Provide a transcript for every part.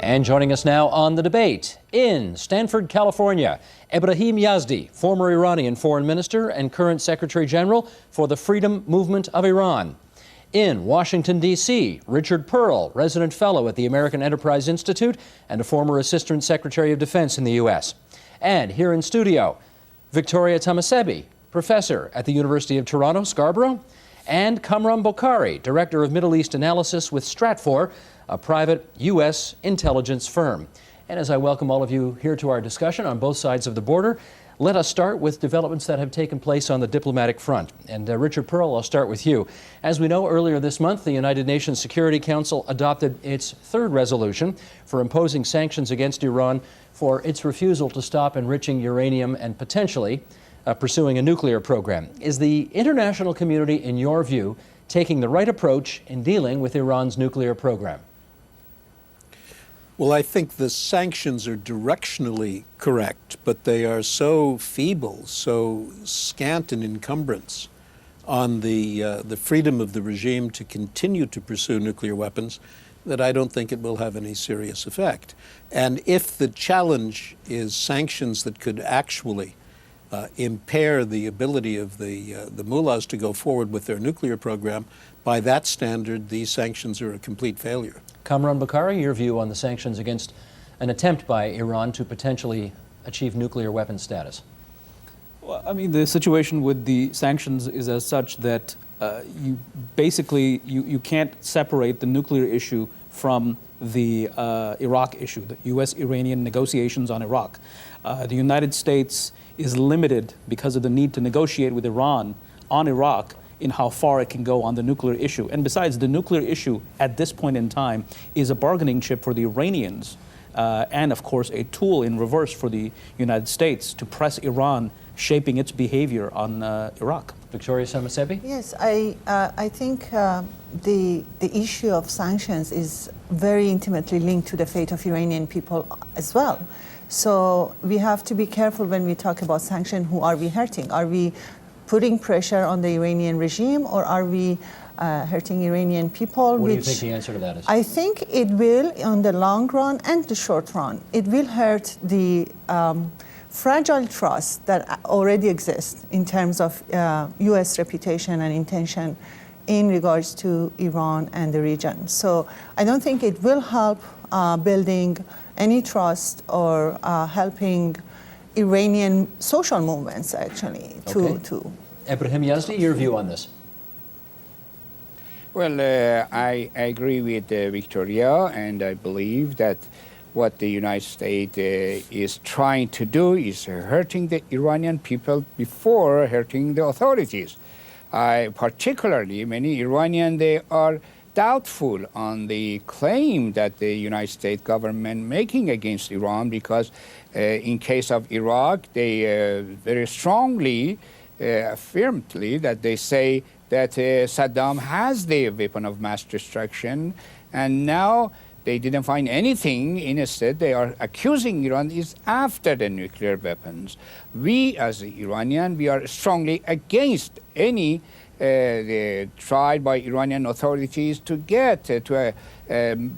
And joining us now on the debate in Stanford, California, Ebrahim Yazdi, former Iranian foreign minister and current Secretary General for the Freedom Movement of Iran. In Washington, D.C., Richard Pearl, resident fellow at the American Enterprise Institute and a former Assistant Secretary of Defense in the U.S. And here in studio, Victoria TAHMASEBI, professor at the University of Toronto, Scarborough, and KAMRAN BOKHARI, Director of Middle East Analysis with STRATFOR, a private U.S. intelligence firm. And as I welcome all of you here to our discussion on both sides of the border, let us start with developments that have taken place on the diplomatic front. And Richard Pearl, I'll start with you. As we know, earlier this month, the United Nations Security Council adopted its third resolution for imposing sanctions against Iran for its refusal to stop enriching uranium and potentially pursuing a nuclear program. Is the international community, in your view, taking the right approach in dealing with Iran's nuclear program? Well, I think the sanctions are directionally correct, but they are so feeble, so scant in encumbrance on the freedom of the regime to continue to pursue nuclear weapons that I don't think it will have any serious effect. And if the challenge is sanctions that could actually impair the ability of the mullahs to go forward with their nuclear program, by that standard, these sanctions are a complete failure. KAMRAN BOKHARI, your view on the sanctions against an attempt by Iran to potentially achieve nuclear weapons status? Well, I mean, the situation with the sanctions is as such that you basically can't separate the nuclear issue from the Iraq issue, the U.S.-Iranian negotiations on Iraq. The United States is limited because of the need to negotiate with Iran on Iraq in how far it can go on the nuclear issue. And besides, the nuclear issue at this point in time is a bargaining chip for the Iranians and, of course, a tool in reverse for the United States to press Iran, shaping its behavior on Iraq. Victoria TAHMASEBI? Yes, I think the issue of sanctions is very intimately linked to the fate of Iranian people as well. So we have to be careful when we talk about sanctions. Who are we hurting? Are we putting pressure on the Iranian regime, or are we hurting Iranian people? What do you think the answer to that is? I think it will, on the long run and the short run, it will hurt the fragile trust that already exists in terms of U.S. reputation and intention in regards to Iran and the region. So I don't think it will help building any trust or helping Iranian social movements, actually, to Ebrahim Yazdi, your view on this? Well, I agree with Victoria, and I believe that what the United States is trying to do is hurting the Iranian people before hurting the authorities. Particularly, many Iranians, they are doubtful on the claim that the United States government making against Iran, because in case of Iraq, they very strongly, affirmatively, that they say that Saddam has the weapon of mass destruction, and now they didn't find anything. Instead, they are accusing Iran is after the nuclear weapons. We, as Iranian, we are strongly against any tried by Iranian authorities to get to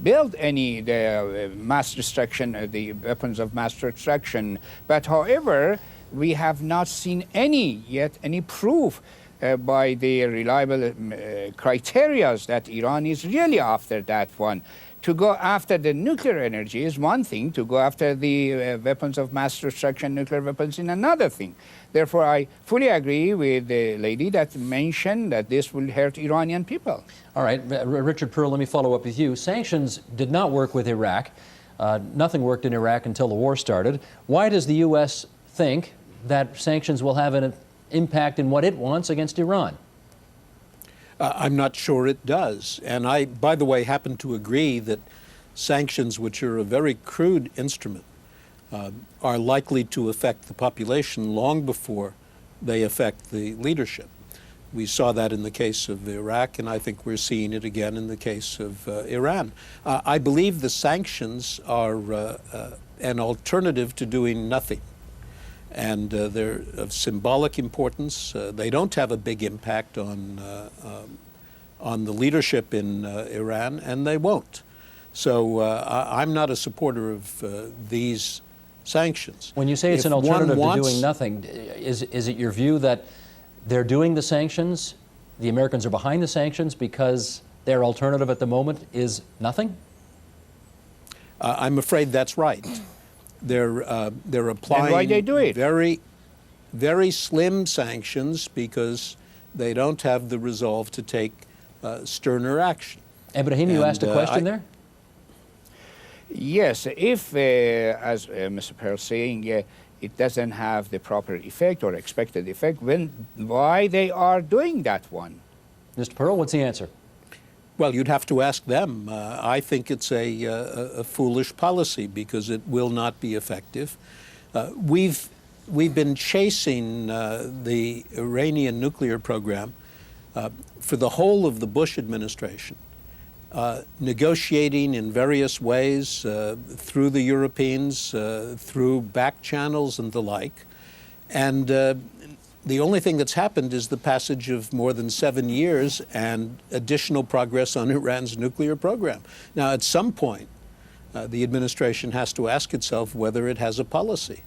build any mass destruction, the weapons of mass destruction. But however, we have not seen any proof by the reliable criteria that Iran is really after that one. To go after the nuclear energy is one thing, to go after the weapons of mass destruction, nuclear weapons, is another thing. Therefore, I fully agree with the lady that mentioned that this will hurt Iranian people. All right, Richard Pearl, let me follow up with you. Sanctions did not work with Iraq. Nothing worked in Iraq until the war started. Why does the U.S. think that sanctions will have an impact in what it wants against Iran? I'm not sure it does. And I, by the way, happen to agree that sanctions, which are a very crude instrument, are likely to affect the population long before they affect the leadership. We saw that in the case of Iraq, and I think we're seeing it again in the case of Iran. I believe the sanctions are an alternative to doing nothing. And they're of symbolic importance. They don't have a big impact on the leadership in Iran, and they won't. So I'm not a supporter of these sanctions. When you say it's If an one alternative to wants- doing nothing, is it your view that they're doing the sanctions, the Americans are behind the sanctions because their alternative at the moment is nothing? I'm afraid that's right. They're applying And why they do it? very, very slim sanctions because they don't have the resolve to take sterner action. Ibrahim, you And, asked a question there? Yes, if, as Mr. Pearl saying, it doesn't have the proper effect or expected effect, why they are doing that one? Mr. Pearl, what's the answer? Well, you'd have to ask them. I think it's a foolish policy because it will not be effective. We've been chasing the Iranian nuclear program for the whole of the Bush administration, negotiating in various ways through the Europeans, through back channels and the like. And the only thing that's happened is the passage of more than 7 years and additional progress on Iran's nuclear program. Now, at some point, the administration has to ask itself whether it has a policy.